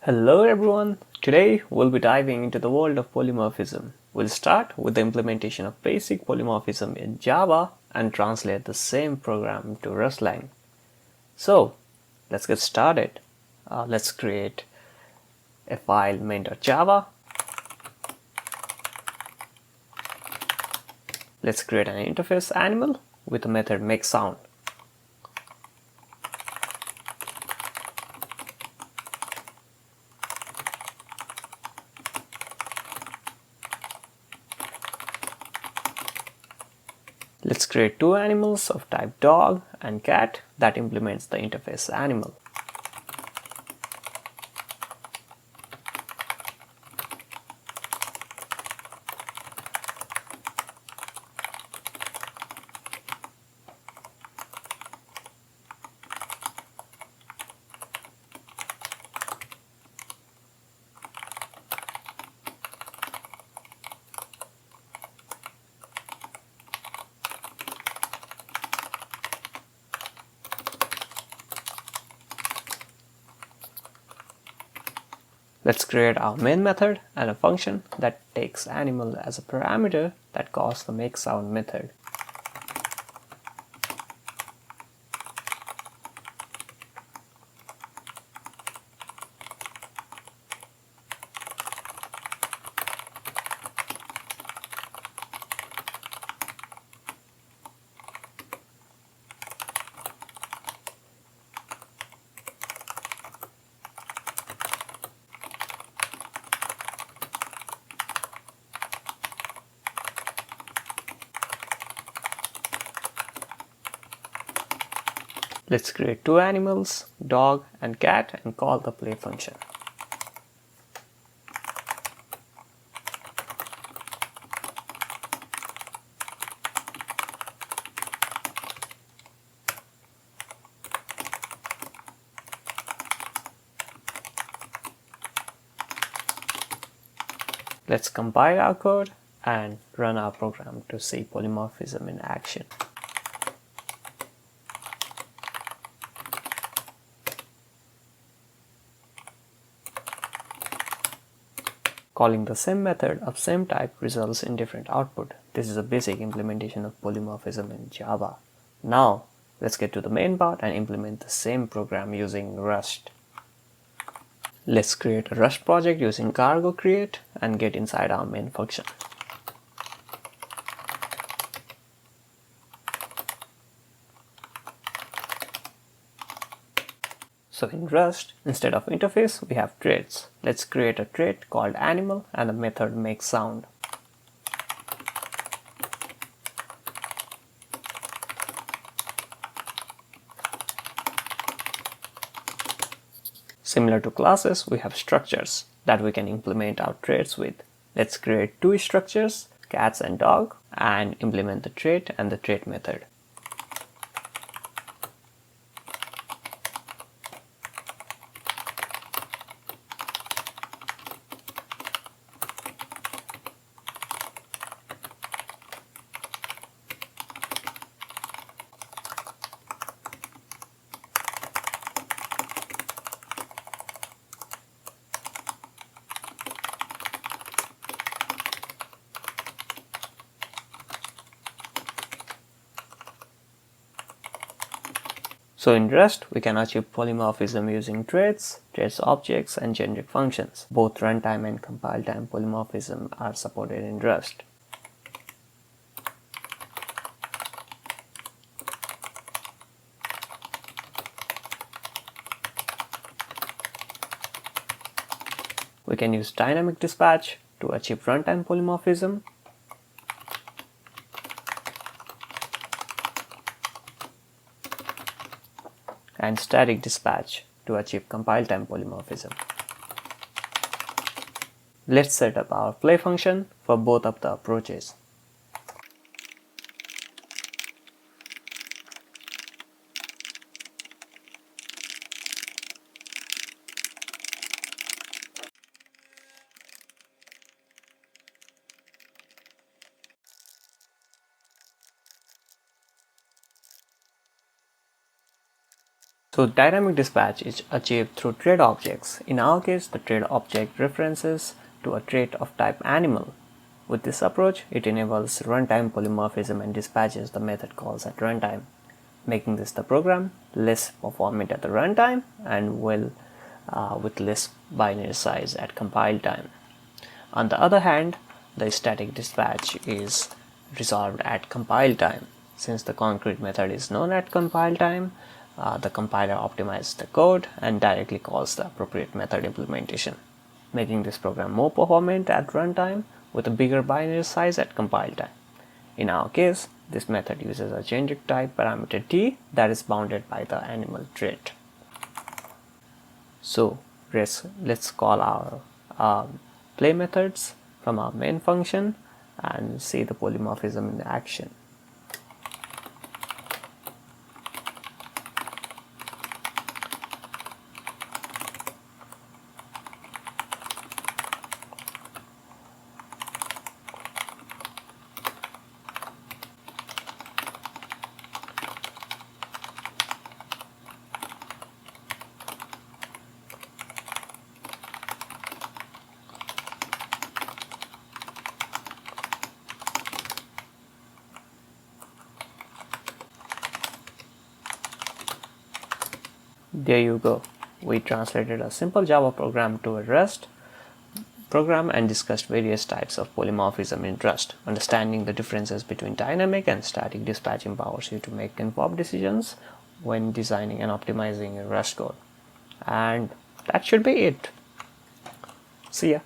Hello everyone! Today we'll be diving into the world of polymorphism. We'll start with the implementation of basic polymorphism in Java and translate the same program to Rustlang. So let's get started. Let's create a file main.java. Let's create an interface animal with the method makeSound. Let's create two animals of type dog and cat that implements the interface animal. Let's create our main method and a function that takes animal as a parameter that calls the makeSound method. Let's create two animals, dog and cat, and call the play function. Let's compile our code and run our program to see polymorphism in action. Calling the same method of same type results in different output. This is a basic implementation of polymorphism in Java. Now, let's get to the main part and implement the same program using Rust. Let's create a Rust project using cargo create and get inside our main function. So in Rust, instead of interface, we have traits. Let's create a trait called animal and the method makeSound. Similar to classes, we have structures that we can implement our traits with. Let's create two structures, cats and dog, and implement the trait and the trait method. So in Rust, we can achieve polymorphism using traits, traits objects, and generic functions. Both runtime and compile time polymorphism are supported in Rust. We can use dynamic dispatch to achieve runtime polymorphism. And static dispatch to achieve compile time polymorphism. Let's set up our play function for both of the approaches. So dynamic dispatch is achieved through trait objects. In our case, the trait object references to a trait of type animal. With this approach, it enables runtime polymorphism and dispatches the method calls at runtime, making this the program less performant at the runtime and with less binary size at compile time. On the other hand, the static dispatch is resolved at compile time. Since the concrete method is known at compile time, the compiler optimizes the code and directly calls the appropriate method implementation, making this program more performant at runtime with a bigger binary size at compile time. In our case, this method uses a generic type parameter t that is bounded by the animal trait. So let's call our play methods from our main function and see the polymorphism in action. There you go. We translated a simple Java program to a Rust program and discussed various types of polymorphism in Rust. Understanding the differences between dynamic and static dispatch empowers you to make informed decisions when designing and optimizing your Rust code. And that should be it. See ya.